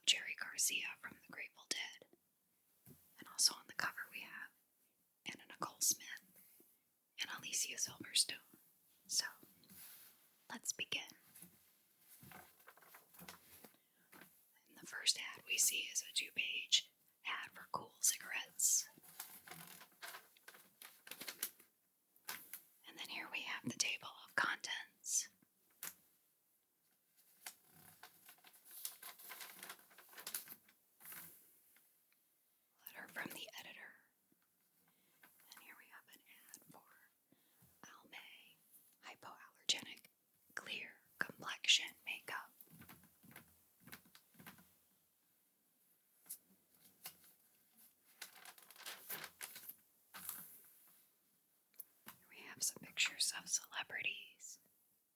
Jerry Garcia from the Grateful Dead. And also on the cover we have Anna Nicole Smith and Alicia Silverstone. So, let's begin. And the first ad we see is a 2-page ad for Cool cigarettes. And then here we have the table of contents. Letter from the editor. And here we have an ad for Almay Hypoallergenic Clear Complexion Makeup. Here we have some pictures of celebrities.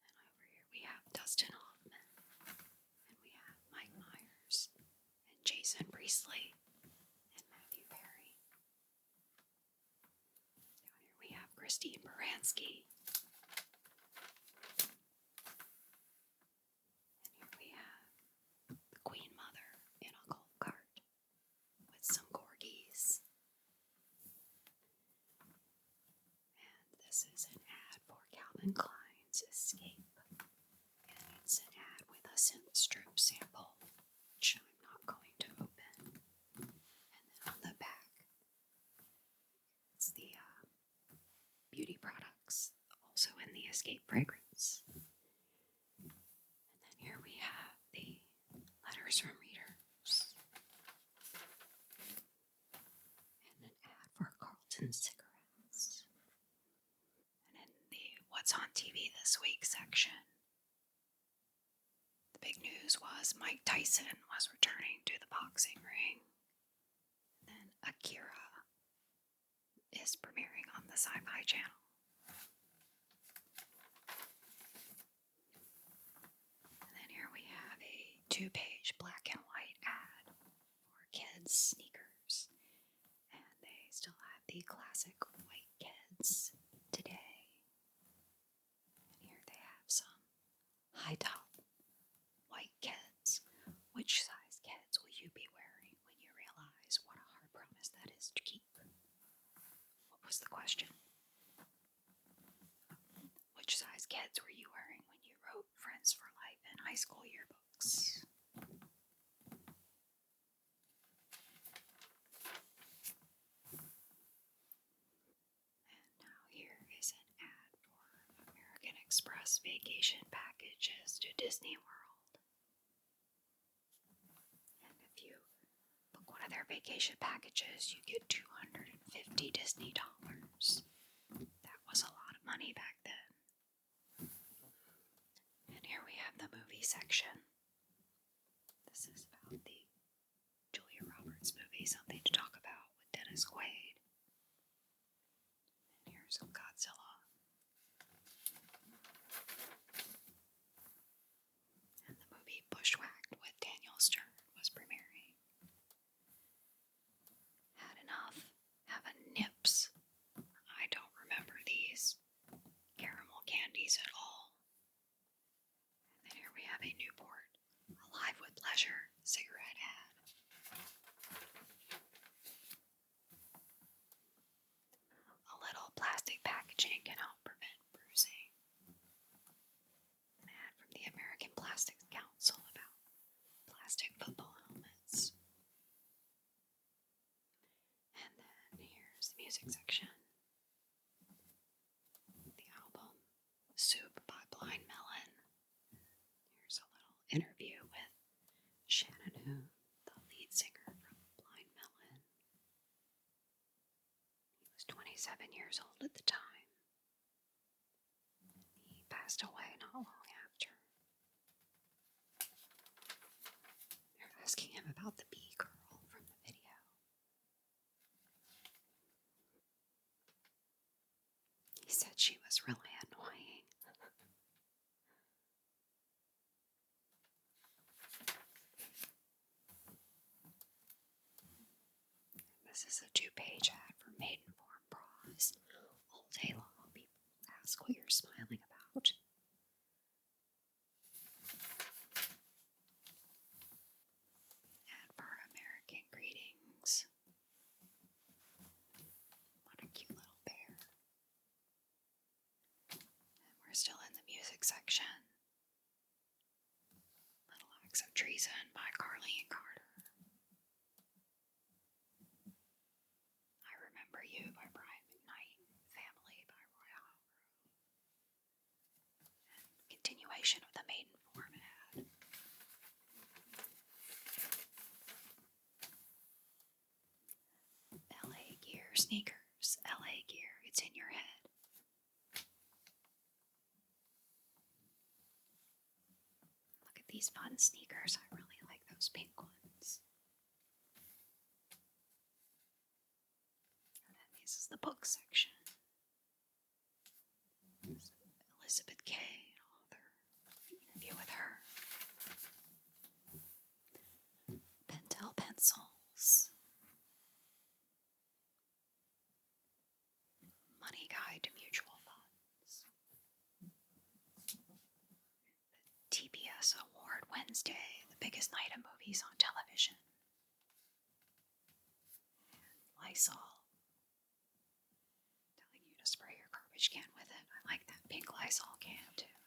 And over here we have Dustin Hoffman. And we have Mike Myers and Jason Priestley and Matthew Perry. Down here we have Christine Baranski. And here we have the Queen Mother in a golf cart with some corgis. And this is an ad for Calvin Klein's Escape. And it's an ad with a scent strip sample, which I'm not going to open. And then on the back, it's the beauty products, also in the Escape fragrance. And then here we have the letters from readers. And an ad for Carlton cigarettes. And in the What's on TV This Week section, the big news was Mike Tyson was returning to the boxing ring. Then Akira is premiering on the Sci-Fi Channel. And then here we have a 2-page black and white ad for kids' sneakers. And they still have the classic white kids today. And here they have some high-top white kids. Which size kids will you be wearing when you realize what a hard promise that is to keep? What was the question? Which size kids were you wearing when you wrote Friends for Life in high school yearbooks? And now here is an ad for American Express vacation packages to Disney World. And if you book one of their vacation packages, you get $250 Disney dollars. That was a lot of money back then. And here we have the movie section. This is about the Julia Roberts movie, Something to Talk About, with Dennis Quaid. And here's some Godzilla. And the movie Bushwhacked with Daniel Stern was premiering. Had enough. Have a Nips. I don't remember these caramel candies at all. And then here we have a Newport Alive with Pleasure cigarette ad. A little plastic packaging can help prevent bruising. An ad from the American Plastics Council about plastic football helmets. And then here's the music section. The album Soup by Blind Melon. Here's a little interview with Shannon Hoon, the lead singer from Blind Melon. He was 27 years old at the time. He passed away not long after. They're asking him about the bee girl from the video. He said she was really annoying. This is a 2-page ad for Maidenform bras. All day long, people ask what you're smiling about. music section. Little Acts of Treason by Carleen Carter. I Remember You by Brian McKnight. Family by Roy Hargrove. And continuation of the Maiden Form ad. LA Gear sneakers. LA Gear. It's in your head. Look at these fun sneakers. I really like those pink ones. And then this is the book section. Elizabeth Kay, an author. Interview with her. Pentel pencils. Money Guide to Mutual Funds. The TBS Award Wednesday, the biggest night of movies on television. Lysol. Telling you to spray your garbage can with it. I like that pink Lysol can too.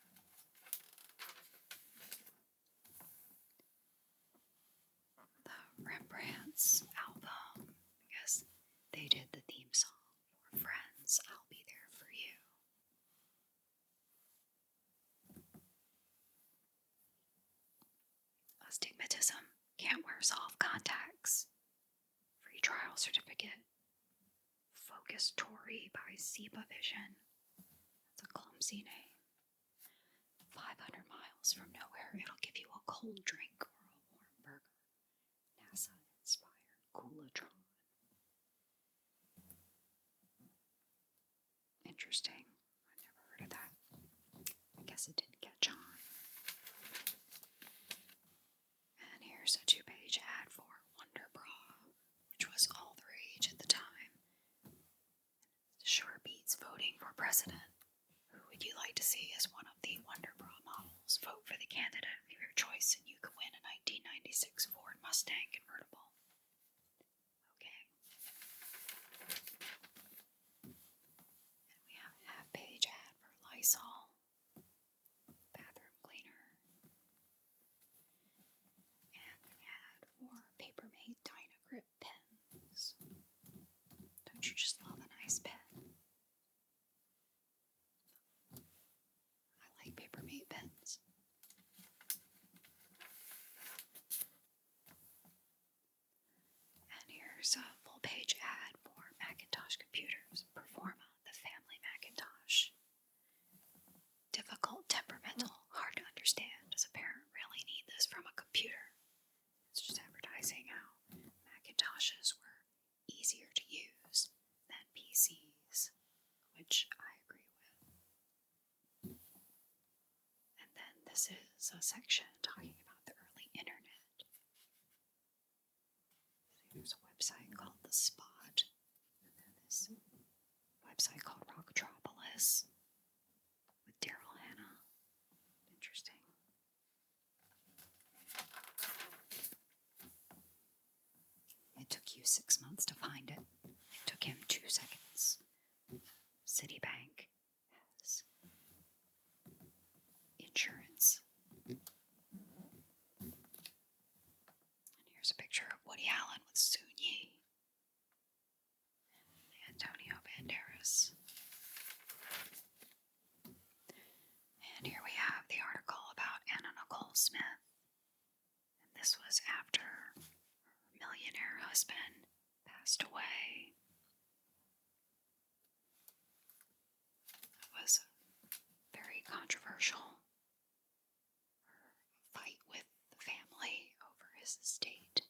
The Rembrandts album, because they did the theme song for Friends, I'll Be There For You. Astigmatism, can't wear soft contacts. Free trial certificate. Focus Tory by Ziba Vision. That's a clumsy name. 500 miles from nowhere, it'll give you a cold drink or a warm burger. NASA-inspired Coolatron. Interesting. I've never heard of that. I guess it didn't catch on. And here's a 2-page ad for Wonder Bra, which was all the rage at the time. Sure beats voting for president. Who would you like to see as one of the Wonder Bra models? Vote for the candidate of your choice and you could win a 1996 Ford Mustang convertible. Okay. And we have a half-page ad for Lysol bathroom cleaner. And an ad for Papermate Dynagrip pens. Don't you just love a nice pen? I like Papermate pens. And here's a full-page ad for Macintosh computers. Performa, the family Macintosh. Difficult, temperamental, hard to understand. Does a parent really need this from a computer? It's just advertising how Macintoshes were easier to use than PCs, which I agree with. And then this is a section talking about the early internet. There's a website called The Spot, and then this website called Rocktropolis with Daryl Hannah. Interesting. It took you 6 months to find it. It took him 2 seconds. Citibank has insurance. And here's a picture of Woody Allen with Soon Yi. And Antonio Banderas. And here we have the article about Anna Nicole Smith. And this was after her millionaire husband passed away. It was very controversial. Her fight with the family over his estate.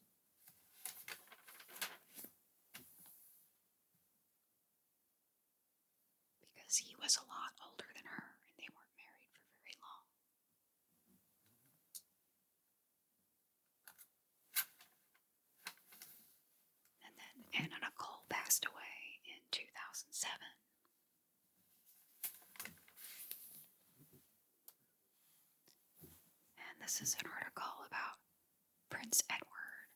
Because he was a lot older than her and they weren't married for very long. And then Anna Nicole passed away in 2007. And this is an article about Prince Edward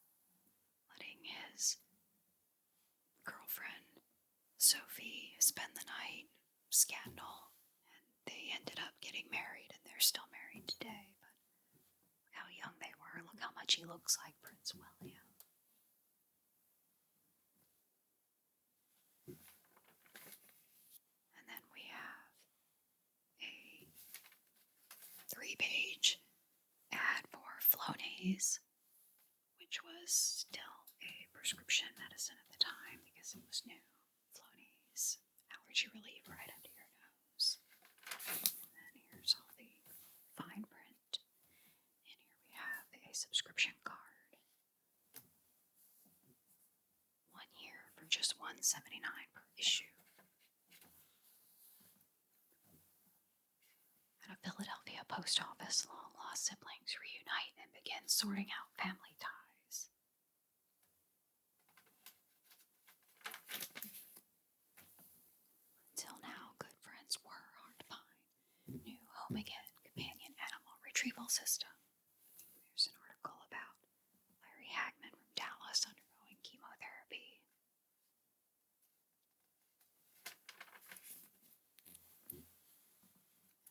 letting his girlfriend Sophie spend the night, scandal, and they ended up getting married and they're still married today, but look how young they were. Look how much he looks like Prince William. And then we have a 3-page ad for Flonase, which was still a prescription medicine at the time because it was new. Flonase, allergy relief right under your nose. And then here's all the fine print. And here we have a subscription card. 1 year for just $1.79 per issue. At a Philadelphia post office, long-lost siblings reunite and begin sorting out family ties. Until now, good friends were hard to find. New home again companion animal retrieval system. There's an article about Larry Hagman from Dallas undergoing chemotherapy.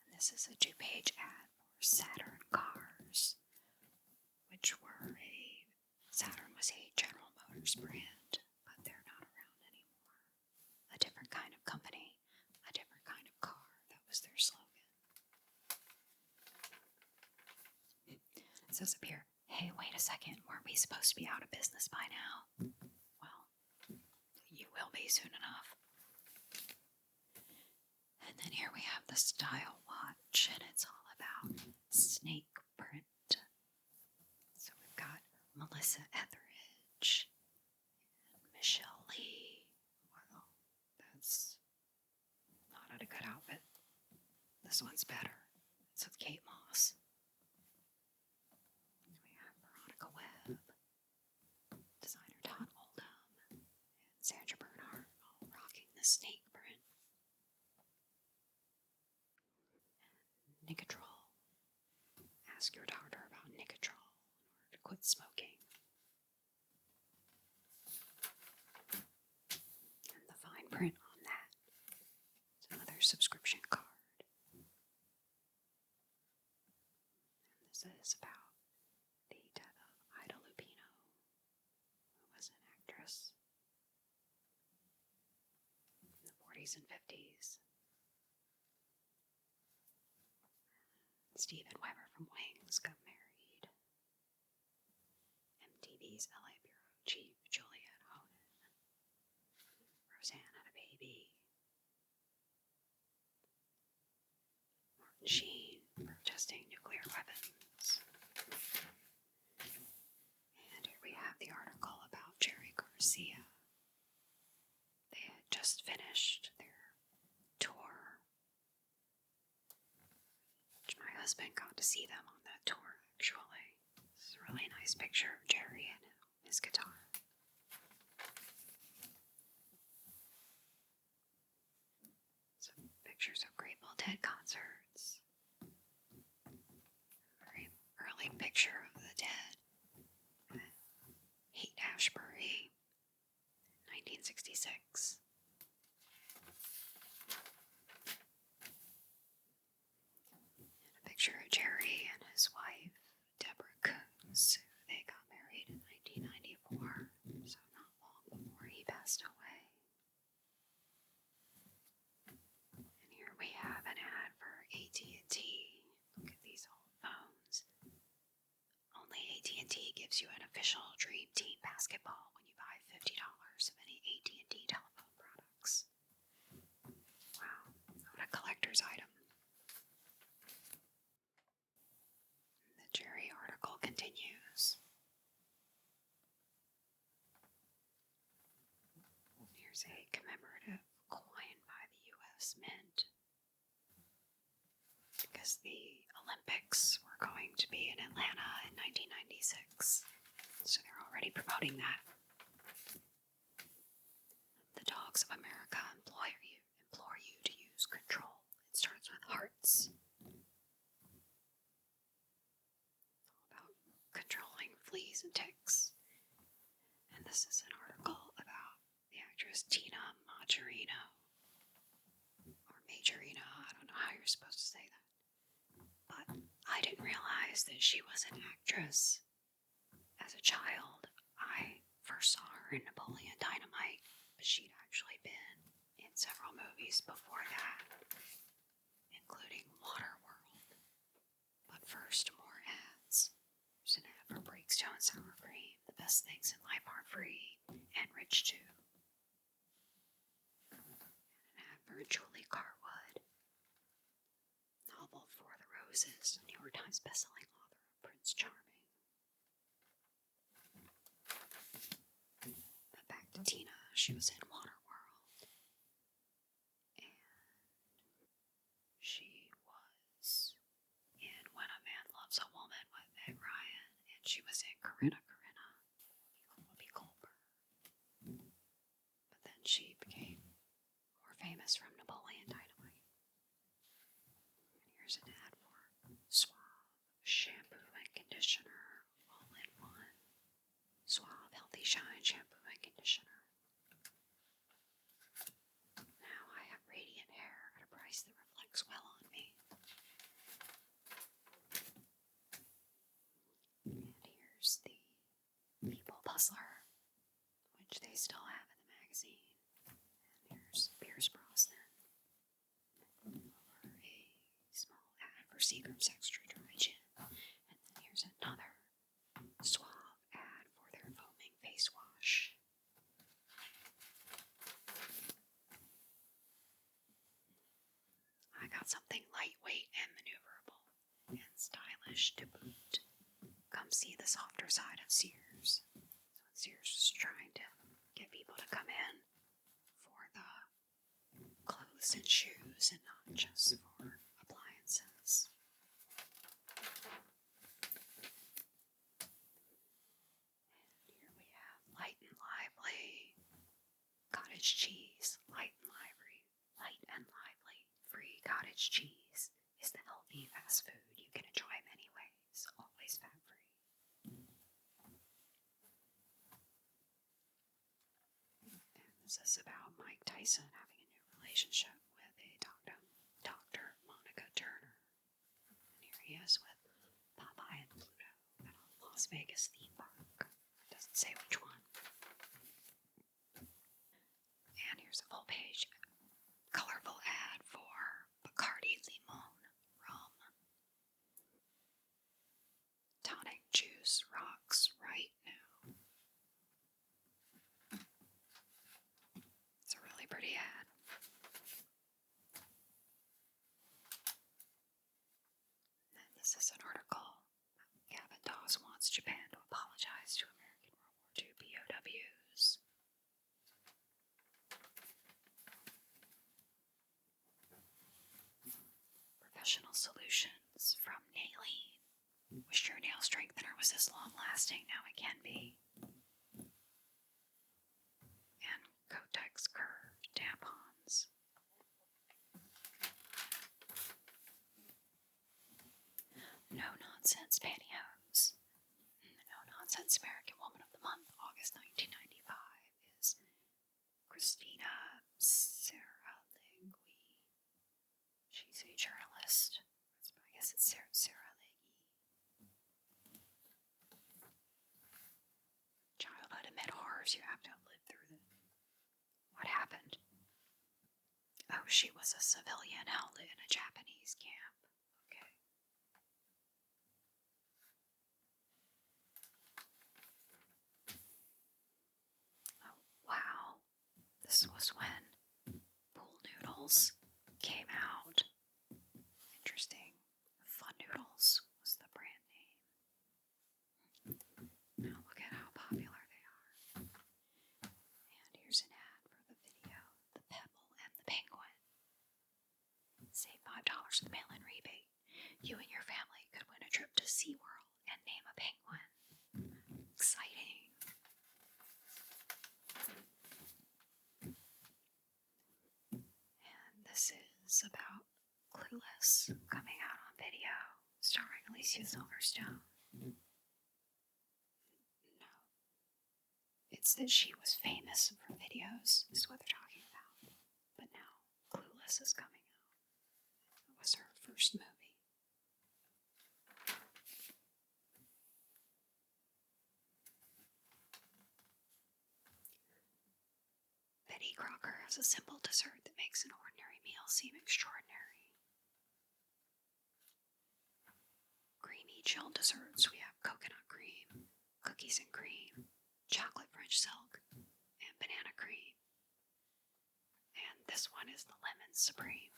And this is a 2-page ad for Saturn cars, which Saturn was a General Motors brand, but they're not around anymore. A different kind of company, a different kind of car. That was their slogan. It says up here, hey, wait a second, weren't we supposed to be out of business by now? Well, you will be soon enough. And then here we have the style watch, and it's all about snake print. So we've got Melissa Etheridge and Michelle Lee. Well, that's not a good outfit. This one's better. It's with Kate Moss. We have Veronica Webb, designer Todd Oldham, and Sandra Bernhardt all rocking the snake print. Nicotrol. Ask your doctor about Nicotrol in order to quit smoking. And the fine print on that is another subscription card. And this is about the death of Ida Lupino, who was an actress in the 40s and 50s. Steven Weber from Wings got married. MTV's LA Bureau Chief Juliette Honan. Roseanne had a baby. Martin Sheen protesting nuclear weapons. And here we have the article about Jerry Garcia. They had just finished their tour. My husband got to see them on that tour, actually. This is a really nice picture of Jerry and his guitar. Some pictures of Grateful Dead concerts. A very early picture of the Dead. Haight-Ashbury, 1966. Picture of Jerry and his wife, Deborah Coons. They got married in 1994, so not long before he passed away. And here we have an ad for AT&T. Look at these old phones. Only AT&T gives you an official Dream Team basketball when you buy $50 of any AT&T telephone products. Wow, what a collector's item. The Jerry article continues. Here's a commemorative coin by the U.S. Mint, because the Olympics were going to be in Atlanta in 1996. So they're already promoting that. The Dogs of America implore you to use control. It starts with hearts. Controlling fleas and ticks. And this is an article about the actress Tina Majorino. Or Majorino, I don't know how you're supposed to say that. But is that she was an actress. As a child, I first saw her in Napoleon Dynamite, but she'd actually been in several movies before that, including Waterworld. But first, more ads. There's an ad for Breakstone Sour Cream. The best things in life are free and rich too. And an ad for Julie Carwood. Novel For the Roses, New York Times bestselling author of Prince Charming. But back to Tina, she was in Waterworld. And she was in When a Man Loves a Woman with Meg Ryan. And she was in Corinna, Whoopi Goldberg. But then she became more famous from Napoleon Dynamite. And here's an ad for Suave shampoo and conditioner, all in one. Suave Healthy Shine shampoo and conditioner. Now I have radiant hair at a price that reflects well on me. And here's the People Puzzler, which they still have in the magazine. And here's Pierce Brosnan over a small ad for Seagram's Extra Dry Gin. And then here's another Suave ad for their foaming face wash. I got something lightweight and maneuverable and stylish to boot. Come see the softer side of Sears. So Sears was trying to get people to come in for the clothes and shoes and not just for appliances. And here we have Light and Lively cottage cheese. Light and lively free cottage cheese is the healthy fast food you can enjoy many ways, always fat-free. And this is about Mike Tyson having a new relationship with a Dr. Monica Turner. And here he is with Popeye and Pluto at a Las Vegas theme park. It doesn't say which one. And here's a full page colorful ad for Bacardi Limon rum. Tonic juice rocks right now. It's a really pretty ad. And this is an article. Gavin Dawes wants Japan to apologize to American World War II POWs. Professional Solutions from Nailene. Wish your nail strengthener was this long lasting, now it can be. And Kotex Curve tampons. No Nonsense pantyhose. The No Nonsense American Woman of the Month, August 1995, is Christina Saralegui. She's a journalist. I guess it's Saralegui. Childhood amid horrors you have to have lived through them. What happened? Oh, she was a civilian held in a Japanese camp. Okay. Oh, wow. This was when pool noodles came out. Interesting. Fun Noodles was the brand name. Now look at how popular they are. And here's an ad for the video, The Pebble and the Penguin. Save $5 with mail-in rebate. You and your family could win a trip to SeaWorld and name a penguin. Exciting. And this is about Clueless coming out on video, starring Alicia Silverstone. No. It's that she was famous for videos, is what they're talking about. But now Clueless is coming out. It was her first movie. Betty Crocker has a simple dessert that makes an ordinary meal seem extraordinary. Creamy chilled desserts, we have coconut cream, cookies and cream, chocolate French silk, and banana cream. And this one is the lemon supreme.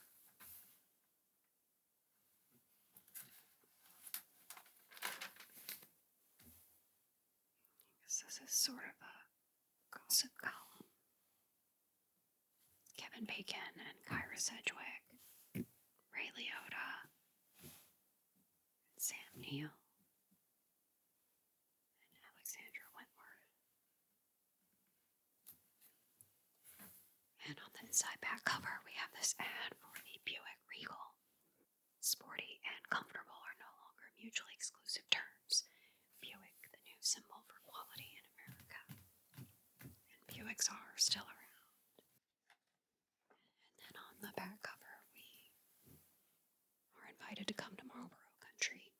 This is sort of a gossip column. Kevin Bacon and Kyra Sedgwick, Ray Liotta, and Sam Neill, and Alexandra Wentworth. And on the inside back cover, we have this ad for the Buick Regal. Sporty and comfortable are no longer mutually exclusive terms. Buick, the new symbol for quality in America. And Buicks are still around. And then on the back cover, we are invited to come to Marlboro Country.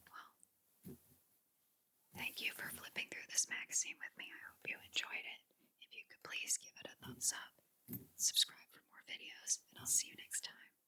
Well, thank you for flipping through this magazine with me. I hope you enjoyed it. If you could please give it a thumbs up, subscribe for more videos, and I'll see you next time.